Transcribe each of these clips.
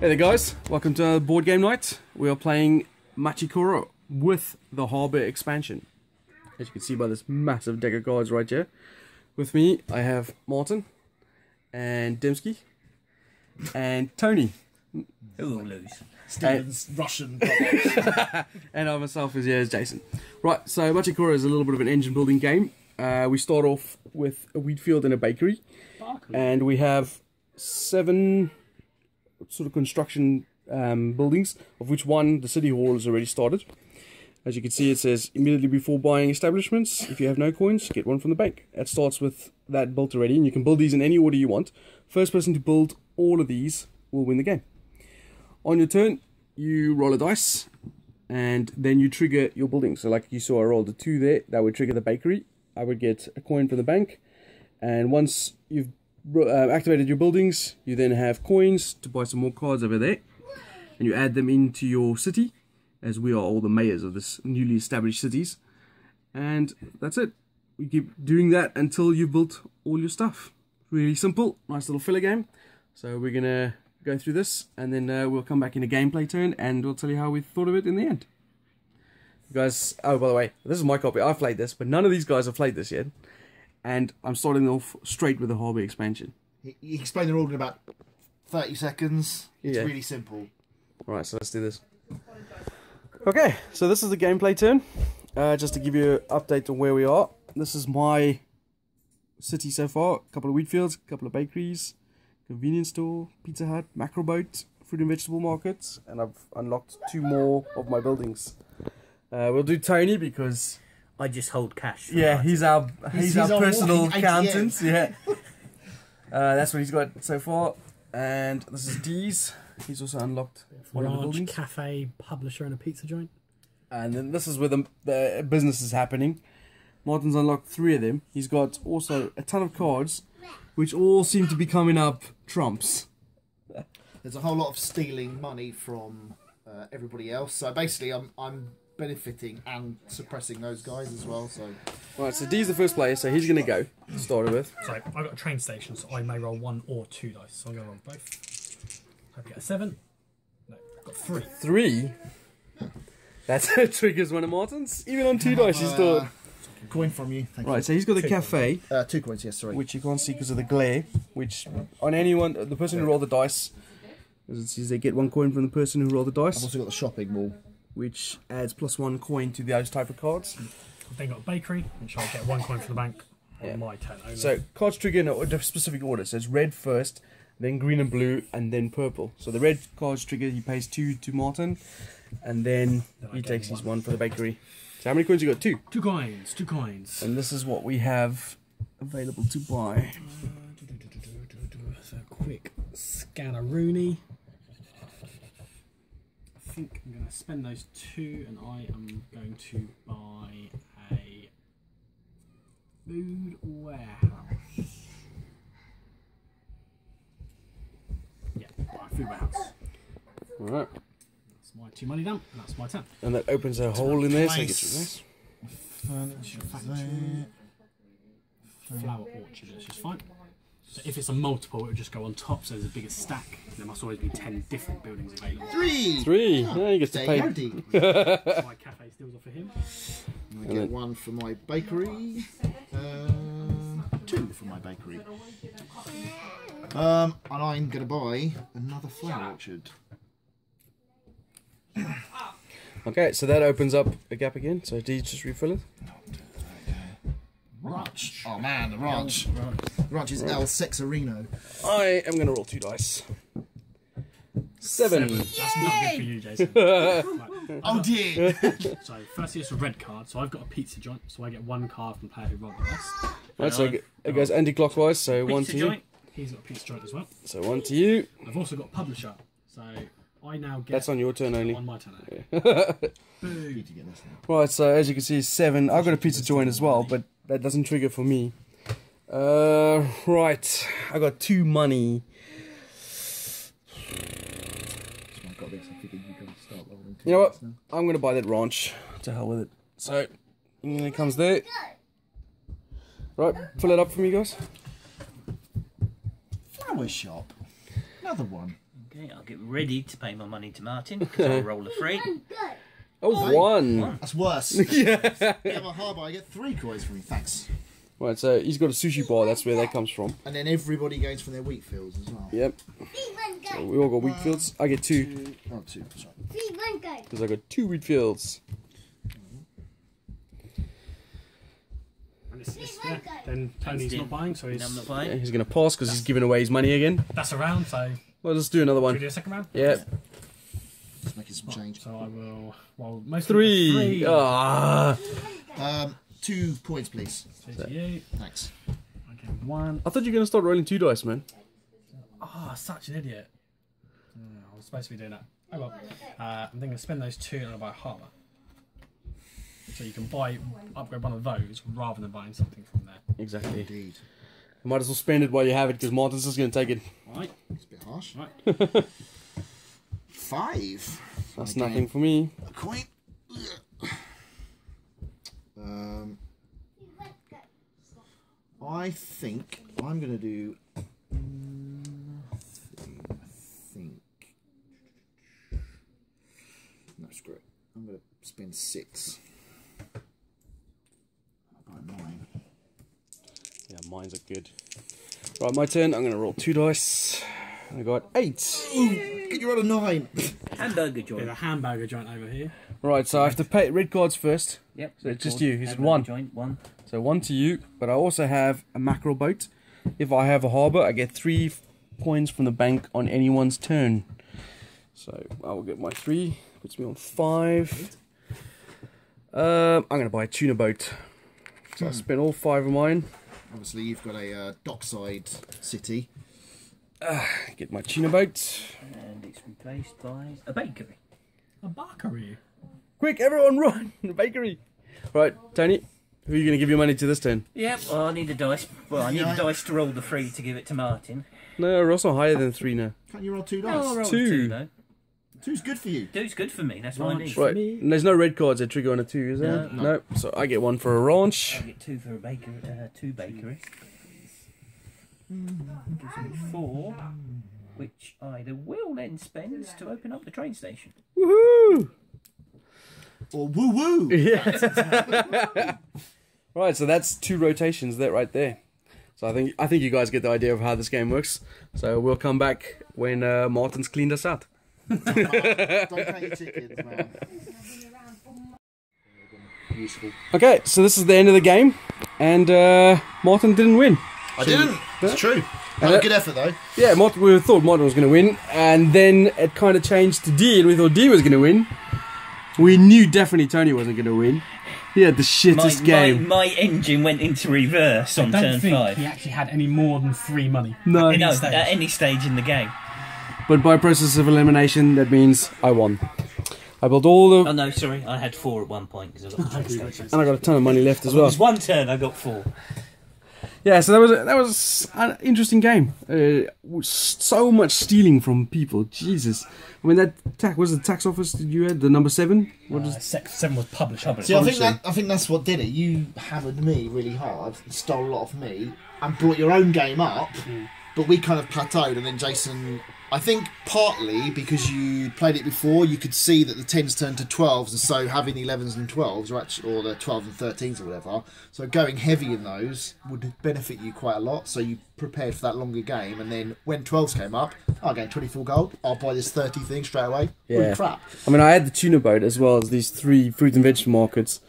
Hey there guys, welcome to Boardgame Night. We are playing Machi Koro with the Harbour expansion. As you can see by this massive deck of cards right here. With me I have Martin and Dembski and Tony. Hello, ladies. Steven's Russian and I myself is here as Jason. Right, so Machi Koro is a little bit of an engine building game. We start off with a wheat field and a bakery. And we have 7 sort of construction buildings, of which one, the city hall, has already started. As you can see, it says immediately before buying establishments, if you have no coins, get one from the bank. It starts with that built already, and you can build these in any order you want. First person to build all of these will win the game. On your turn, you roll a dice, and then you trigger your building. So like you saw, I rolled a 2 there, that would trigger the bakery. I would get a coin from the bank, and once you've activated your buildings, you then have coins to buy some more cards over there, and you add them into your city, as we are all the mayors of this newly established cities, and that's it. We keep doing that until you've built all your stuff. Really simple, nice little filler game. So we're gonna go through this, and then we'll come back in a gameplay turn, and we'll tell you how we thought of it in the end. You guys, oh by the way, this is my copy. I've played this, but none of these guys have played this yet. And I'm starting off straight with the Harbour expansion. You explain the rule in about 30 seconds. It's really simple. Alright, so let's do this. Okay, so this is the gameplay turn. Just to give you an update on where we are. This is my city so far. A couple of wheat fields, a couple of bakeries, convenience store, Pizza Hut, mackerel boat, fruit and vegetable markets. And I've unlocked 2 more of my buildings. We'll do Tony because I just hold cash. Yeah, he's our personal accountant. Yeah, that's what he's got so far. And this is D's. He's also unlocked one of the buildings. Cafe, publisher, and a pizza joint. And then this is where the business is happening. Martin's unlocked 3 of them. He's got also a ton of cards, which all seem to be coming up trumps. There's a whole lot of stealing money from everybody else. So basically, I'm benefiting and suppressing those guys as well. So right, so D's the first player, so he's going to go to start with. So I've got a train station, so I may roll 1 or 2 dice. So I'm going to roll both. Hope I get a 7. No, I've got 3. 3? That triggers one of Martin's. Even on 2 dice, he's thought. Coin from you. Thank right, you. so he's got the cafe. 2 coins, yes, sorry. Which you can't see because of the glare. Which, on anyone, the person who rolled the dice, as it says, they get 1 coin from the person who rolled the dice. I've also got the shopping mall, which adds +1 coin to those type of cards. I've then got a bakery, which I'll get 1 coin from the bank on my turn only. So cards trigger in a specific order. So it's red first, then green and blue, and then purple. So the red cards trigger, he pays 2 to Martin, and then he takes his 1 for the bakery. So how many coins you got? 2. 2 coins, 2 coins. And this is what we have available to buy. So quick scanner-rooney. I think I'm going to spend those 2, and I am going to buy a food warehouse. Yeah, buy a food warehouse. Alright. That's my 2 money down, and that's my turn. And that opens a hole in there, so it gets nice. Furniture factory. Flower orchard, which is fine. So if it's a multiple, it would just go on top, so there's a bigger stack. There must always be 10 different buildings available. 3! 3! Oh, yeah, he gets to pay. My cafe steals off for him. I get 1 for my bakery. 2 for my bakery. And I'm going to buy another flower orchard. Okay, so that opens up a gap again, so D just refill it. Ranch. Oh man, the ranch. The ranch is El Sexarino. I am going to roll 2 dice. 7. That's not good for you, Jason. Oh dear! So, firstly, it's a red card, so I've got a pizza joint, so I get 1 card from the player who rolled the rest. Right, so it goes anti-clockwise, so 1 to you. Joint. He's got a pizza joint as well. So 1 to you. I've also got publisher, so I now get... That's on your turn only. On my turn only. Boo. Right, so as you can see, 7. I've got a pizza joint as well, but that doesn't trigger for me. Right, I got 2 money. You know what? I'm going to buy that ranch. To hell with it. So, it comes there. Right, fill it up for me, guys. Flower shop. Another one. Okay, I'll get ready to pay my money to Martin because I'll roll a 3. Oh, one. That's worse. Yeah, my Harbour, I get 3 coins from you. Thanks. Right, so he's got a sushi bar. That's where that comes from. And then everybody gains from their wheat fields as well. Yep. So we all got wheat fields. I get 2 Oh, 2. Sorry. because I got 2 wheat fields. And yeah, then Tony's not buying, so And I'm not he's, buying. Yeah, he's gonna pass because he's giving away his money again. that's a round, so Well, let's do another should we one. do a second round? Yeah. Just making some change. So I will roll most 3. of Ah. 2 points, please. to you. Thanks. I get 1. I thought you were gonna start rolling 2 dice, man. Oh, such an idiot. I was supposed to be doing that. Oh well. I'm thinking to spend those 2 and I'll buy Harbour. So you can upgrade one of those rather than buying something from there. Exactly. Indeed. You might as well spend it while you have it because Martin's just gonna take it. Right. It's a bit harsh. Right. 5. That's Again. nothing for me. A coin. I think I'm going to do. I think. No, screw it. I'm going to spend 6. I'll buy 9. Yeah, mines are good. Right, my turn. I'm gonna roll 2 dice. I got 8. Get you roll a 9. Hamburger Bit joint. of a hamburger joint over here. Right, so I have to pay red cards first. Yep. So it's just Hamburger you. It's 1. Joint, 1. So 1 to you. But I also have a mackerel boat. If I have a harbour, I get 3 coins from the bank on anyone's turn. So I will get my 3. Puts me on 5. I'm gonna buy a tuna boat. So I spent all 5 of mine. Obviously, you've got a dockside city. Get my tuna boat. And it's replaced by a bakery. A bakery. Quick, everyone run! The bakery. Right, Tony, who are you going to give your money to this turn? Yep. Well, I need a dice. Well, I need a dice to roll the 3 to give it to Martin. No, we're also higher than 3 now. Can't you roll 2 dice? Oh, I'll roll 2. 2 though. 2's good for you. 2's good for me. That's what I need. Right, and there's no red cards that trigger on a 2, is there? No. No. So I get 1 for a ranch. I get 2 for a bakery. 2 bakeries. Gives me 4, which either will then spend to open up the train station. Woohoo! Or woo woo. Yeah. Right, so that's 2 rotations there, right there. So I think you guys get the idea of how this game works. So we'll come back when Martin's cleaned us out. Don't count your chickens, man. Useful. Okay, so this is the end of the game, and Martin didn't win. I didn't. It's true. Had a good effort though. Yeah, we thought Martin was going to win, and then it kind of changed to D, and we thought D was going to win. We knew definitely Tony wasn't going to win. He had the shittest game. My engine went into reverse on I turn don't think 5. he actually had any more than 3 money. No, No, stage. at any stage in the game. but by process of elimination, that means I won. I built all the, Oh no, sorry, I had 4 at one point because I got the train station. and I got a ton of money left as It well. was 1 turn, I got 4. Yeah, so that was an interesting game. So much stealing from people. Jesus. I mean, that was the tax office that you had, the number 7? What is 7 was published. See, I think that's what did it. You hammered me really hard, stole a lot of me, and brought your own game up. But we kind of plateaued, and then Jason. I think partly because you played it before, you could see that the 10s turned to 12s, and so having the 11s and 12s, or the 12s and 13s or whatever, so going heavy in those would benefit you quite a lot, so you prepared for that longer game, and then when 12s came up, I'll gain 24 gold, I'll buy this 30 thing straight away. Yeah. Holy crap. I mean, I had the tuna boat as well as these 3 fruit and vegetable markets.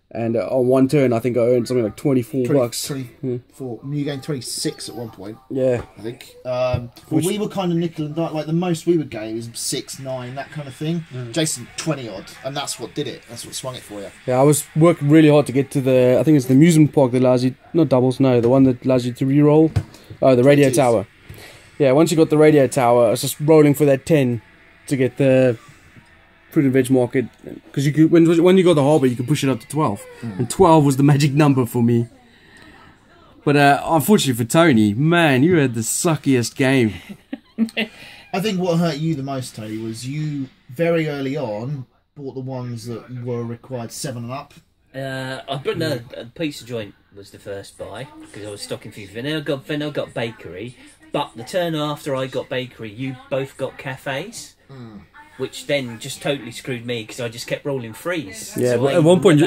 And on one turn, I think I earned something like 24 bucks. 24. You gained 26 at one point. Yeah. I think. Well, we were kind of nickel and dime. Like the most we would gain is 6, 9, that kind of thing. Jason 20 odd, and that's what did it. That's what swung it for you. Yeah, I was working really hard to get to the. I think it's the amusement park that allows you, not doubles, no, the one that allows you to re-roll. Oh, the radio 20s. tower. Yeah, once you got the radio tower, I was just rolling for that 10 to get the fruit and veg market, because you could, when you got the harbour, you could push it up to 12, and 12 was the magic number for me. But unfortunately for Tony, man, you had the suckiest game. I think what hurt you the most, Tony, was you very early on bought the ones that were required 7 and up. I put a pizza joint was the first buy because I was stocking things. Then I got bakery. But the turn after I got bakery, you both got cafes. Which then just totally screwed me because I just kept rolling threes. Yeah, so but at one point,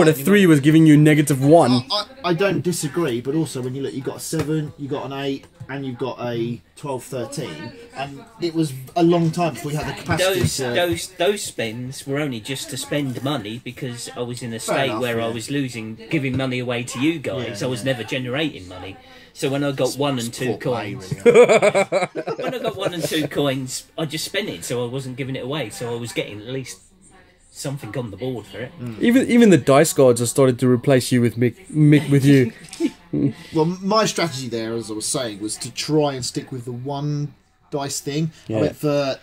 a 3 was giving you -1. I don't disagree, but also when you look, you got a 7, you got an 8, and you've got a 12, 13, and it was a long time before you had the capacity. Those spends were only just to spend money because I was in a state enough, where yeah. I was giving money away to you guys. I was never generating money. So when I got 1 and 2 coins, when I got 1 and 2 coins, I just spent it. So I wasn't giving it away. So I was getting at least something on the board for it. Even the dice gods have started to replace you with Mick with you. Well, my strategy there, as I was saying, was to try and stick with the one dice thing. Yeah. I went for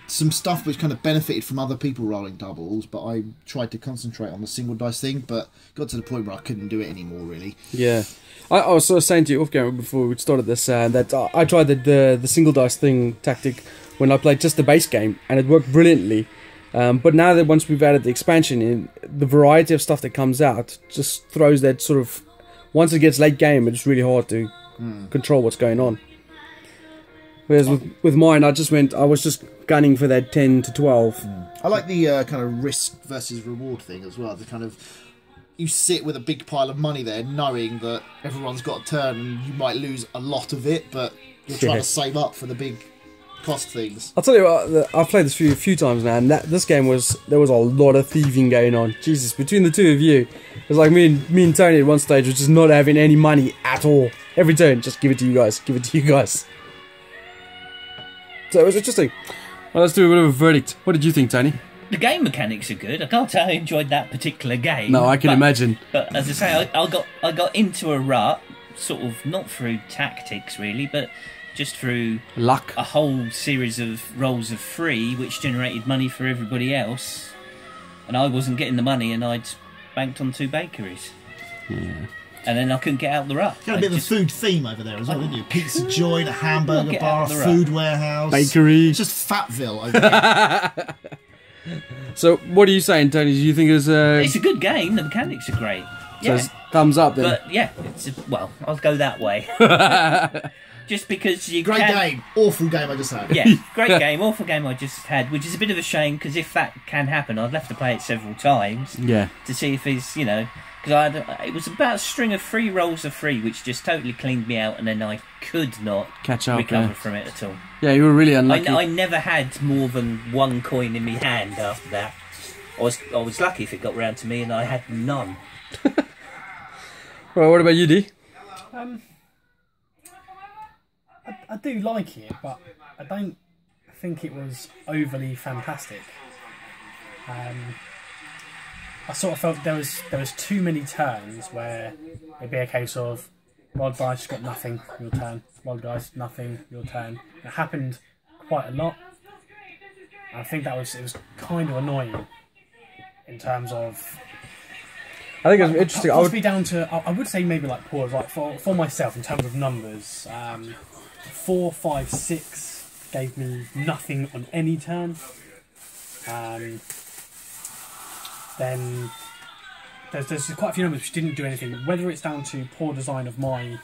some stuff which kind of benefited from other people rolling doubles, but I tried to concentrate on the single dice thing, but got to the point where I couldn't do it anymore, really. Yeah. I was sort of saying to you off camera before we started this that I tried the single dice thing tactic when I played just the base game, and it worked brilliantly. But now that once we've added the expansion in, the variety of stuff that comes out just throws that sort of... Once it gets late game, it's really hard to control what's going on. Whereas with mine, I was just gunning for that 10 to 12. I like the kind of risk versus reward thing as well. The kind of... You sit with a big pile of money there, knowing that everyone's got a turn and you might lose a lot of it, but you're trying to save up for the big cost things. I'll tell you what, I've played this a few times now, and this game there was a lot of thieving going on. Jesus, between the two of you, it was like me and Tony at one stage was just not having any money at all. Every turn, just give it to you guys, give it to you guys. So it was interesting. Well, let's do a bit of a verdict. What did you think, Tony? The game mechanics are good. I can't tell I enjoyed that particular game. No, I can imagine. But as I say, I got into a rut, sort of not through tactics really, but just through luck. A whole series of rolls of 3, which generated money for everybody else, and I wasn't getting the money, and I'd banked on 2 bakeries. Yeah. And then I couldn't get out the rut. You had a bit of a food theme over there as well, didn't you? Pizza joint, a hamburger bar, a food warehouse. Bakery. It's just Fatville over there. So, what are you saying, Tony? Do you think it's a good game? The mechanics are great. So it's thumbs up then. But yeah, well, I'll go that way. Just because you Great game, awful game I just had. Yeah, great game, awful game I just had, which is a bit of a shame because if that can happen, I'd have to play it several times. Yeah. To see if it's, because it was about a string of 3 rolls of 3, which just totally cleaned me out, and then I could not recover from it at all. Yeah, you were really unlucky. I never had more than 1 coin in my hand after that. I was lucky if it got round to me, and I had none. Well, what about you, D? I do like it, but I don't think it was overly fantastic. I sort of felt there was too many turns where it'd be a case of roll dice, got nothing, your turn. Roll dice, nothing, your turn. It happened quite a lot. I think it was kind of annoying in terms of. I think it's interesting. Possibly down to I would say maybe like poor, like for myself in terms of numbers. 4, 5, 6 gave me nothing on any turn. Then there's quite a few numbers which didn't do anything. Whether it's down to poor design of my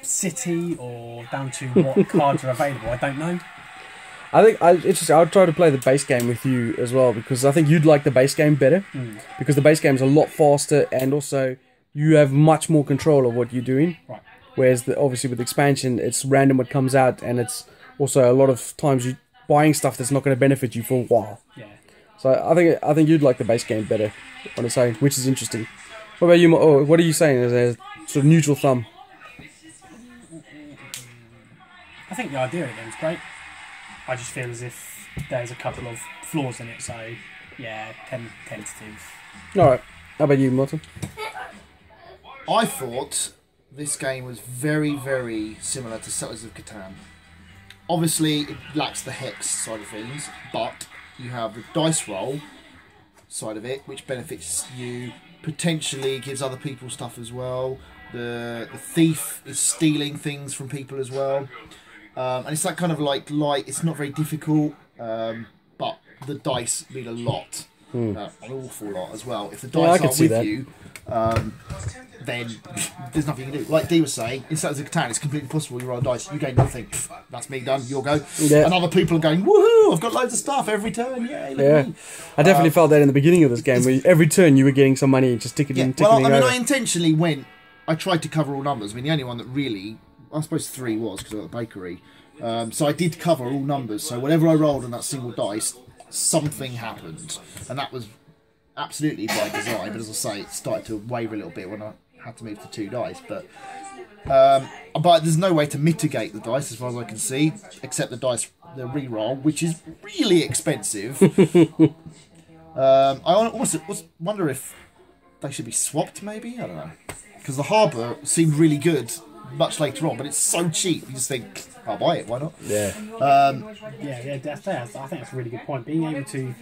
city or down to what cards are available, I don't know. I think I'll try to play the base game with you as well, because I think you'd like the base game better, because the base game is a lot faster and also you have much more control of what you're doing. Right. Whereas obviously with expansion, it's random what comes out, and it's also a lot of times you buying stuff that's not going to benefit you for a while. Yeah. So I think you'd like the base game better on its own, which is interesting. What about you? Oh, what are you saying as a sort of neutral thumb? I think the idea of the game's great. I just feel as if there's a couple of flaws in it, so yeah, tentative. Alright, how about you, Martin? I thought this game was very, very similar to Settlers of Catan. Obviously, it lacks the hex side of things, but you have the dice roll side of it, which benefits you, potentially gives other people stuff as well. The thief is stealing things from people as well. And it's that kind of like light, it's not very difficult, but the dice mean a lot. an awful lot as well. If the Yeah, I dice can aren't see with that. you, then there's nothing you can do. Like Dee was saying, in Settlers of Catan, it's completely possible you roll a dice, you gain nothing. That's me done. You'll go. Yeah. And other people are going, woohoo! I've got loads of stuff every turn. Yay! Look Yeah, at me. I definitely felt that in the beginning of this game. Where every turn you were getting some money, just ticking in, ticking Well, I mean, over. I intentionally went. I tried to cover all numbers. I mean, the only one that really, I suppose 3 was because of the bakery. So I did cover all numbers. So whatever I rolled on that single dice, something happened, and that was absolutely by design. But as I say, it started to waver a little bit when I had to move to 2 dice. But there's no way to mitigate the dice as far as I can see, except the re-roll, which is really expensive. I almost wonder if they should be swapped, maybe? I don't know. Because the Harbour seemed really good much later on, but it's so cheap, you just think, I'll buy it, why not? Yeah. Yeah, that's fair. I think that's a really good point. Being able to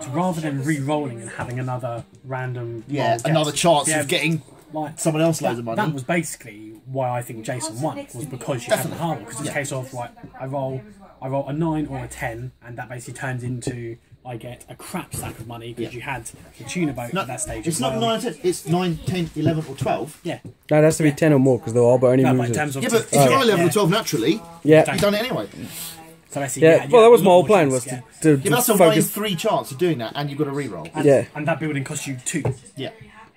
rather than re-rolling and having another random roll another chance yeah, of getting like someone else loads of money. That was basically why I think Jason won, was because you had the Harbour. Because it's a case of, like, I roll a 9 or a 10, and that basically turns into I get a crap sack of money because you had the tuna boat at that stage. It's not 9, 10, it's 9, 10, 11 or 12. Yeah. No, it has to be 10 or more because the Arbor only No, moves but in it. terms of Yeah, but if you're on 11 or 12 naturally, Yeah. you've done it anyway. So basically, Yeah, well, that was my whole plan, was to Yeah, but that's a 1 in focus. 3 chance of doing that, and you've got a re-roll. Yeah. And that building costs you 2. Yeah.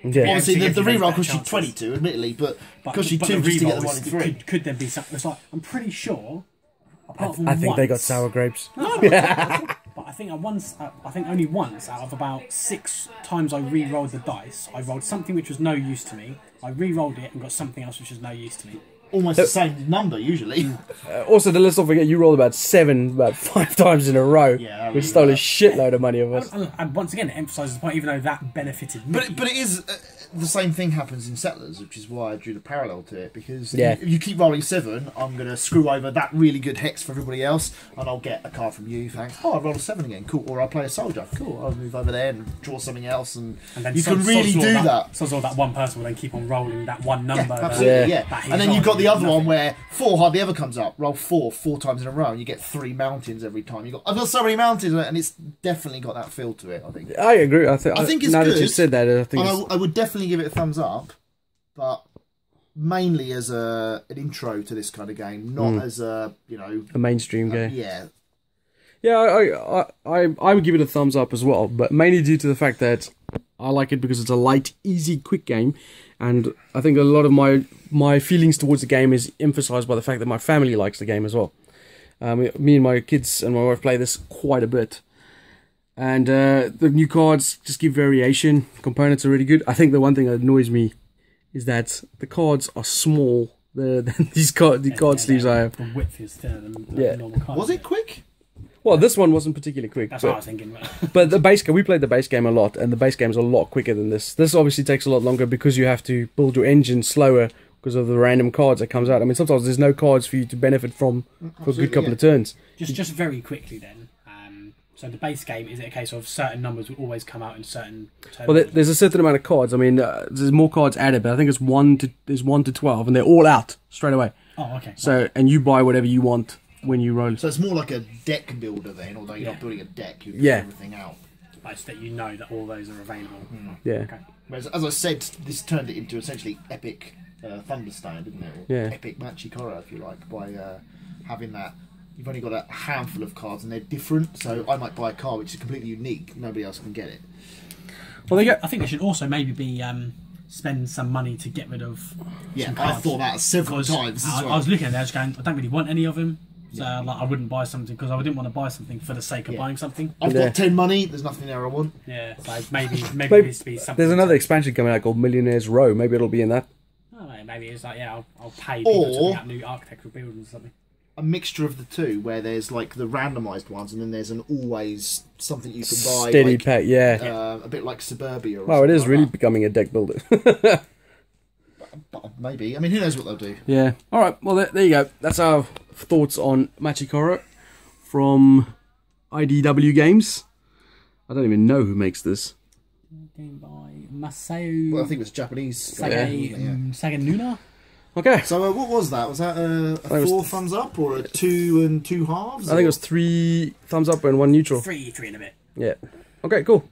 Yeah. Obviously, to the give you re-roll those costs you chances. 22, admittedly, but costs you but 2 the just to get the re-roll 1 in 3. could there be something? It's like, I'm pretty sure. Apart from I think they got once- sour grapes. But I think only once out of about 6 times I re-rolled the dice, I rolled something which was no use to me. I re-rolled it and got something else which was no use to me. Almost the same number, usually. Also, let's not forget, you rolled about 5 times in a row, Yeah, that which really stole a bad. shitload of money of us. And once again, it emphasises the point, even though that benefited me. But it is the same thing happens in Settlers, which is why I drew the parallel to it. Because Yeah. if you keep rolling 7, I'm going to screw over that really good hex for everybody else, and I'll get a card from you. Thanks. Oh, I rolled a 7 again. Cool. Or I'll play a soldier. Cool. I'll move over there and draw something else, and then you can really do that. So that one person will then keep on rolling that one number. Yeah, absolutely. Yeah. Yeah. That And then you've got the other nothing. one where 4 hardly ever comes up. Roll 4 times in a row, and you get 3 mountains every time. I've got so many mountains, and it's definitely got that feel to it. I think. I agree. I think it's now that you good. said that, I think And it's, I would definitely give it a thumbs up, but mainly as an intro to this kind of game, not as a a mainstream game. yeah. Yeah, I would give it a thumbs up as well, but mainly due to the fact that I like it because it's a light, easy, quick game, and I think a lot of my feelings towards the game is emphasised by the fact that my family likes the game as well. Me and my kids and my wife play this quite a bit, and the new cards just give variation. Components are really good. I think the one thing that annoys me is that the cards are small. The card sleeves I have. The width is thinner than Yeah. normal cards. Was it quick? Well, this one wasn't particularly quick. That's but, what I was thinking. but the base game, we played the base game a lot, and the base game's a lot quicker than this. This obviously takes a lot longer because you have to build your engine slower because of the random cards that comes out. I mean, sometimes there's no cards for you to benefit from for a good couple of turns. Just very quickly then. So the base game, is it a case of certain numbers will always come out in certain turns? Well, there's a certain amount of cards. I mean, there's more cards added, but I think it's 1 to 12, and they're all out straight away. Oh, okay. So, and you buy whatever you want when you roll. So it's more like a deck builder then, although you're not building a deck, you're Yeah. everything out. It's that you know that all those are available. Yeah. Okay. Whereas, as I said, this turned it into essentially epic Thunderstand, didn't it? Or Yeah. epic Machi Koro, if you like, by having that. You've only got a handful of cards and they're different, so I might buy a card which is completely unique. Nobody else can get it. Well, I think they should also maybe be spend some money to get rid of Yeah, some I cards. thought that several Because times as well. I was looking at it, I was going, I don't really want any of them. So like, I wouldn't buy something because I didn't want to buy something for the sake of Yeah. buying something. I've Yeah. got 10 money, there's nothing there I want. Yeah, so maybe Maybe- there needs to be something. There's another expansion coming out called Millionaires Row. Maybe it'll be in that. Oh, maybe it's like, yeah, I'll pay people to Or- bring out new architectural buildings or something. A mixture of the two, where there's like the randomised ones, and then there's an always something you can buy. Steady like, pack, yeah. a bit like Suburbia. Or Wow, it something is like really that. becoming a deck builder. But maybe. I mean, who knows what they'll do? Yeah. All right. Well, there you go. That's our thoughts on Machi Koro from IDW Games. I don't even know who makes this. Game by Masao Well, I think it was Japanese. Yeah. Saganuna. Okay. So what was that? Was that a it was 4 thumbs up or a 2 and 2 halves? I think it was 3 thumbs up and 1 neutral. Three and a bit. Yeah. Okay. Cool.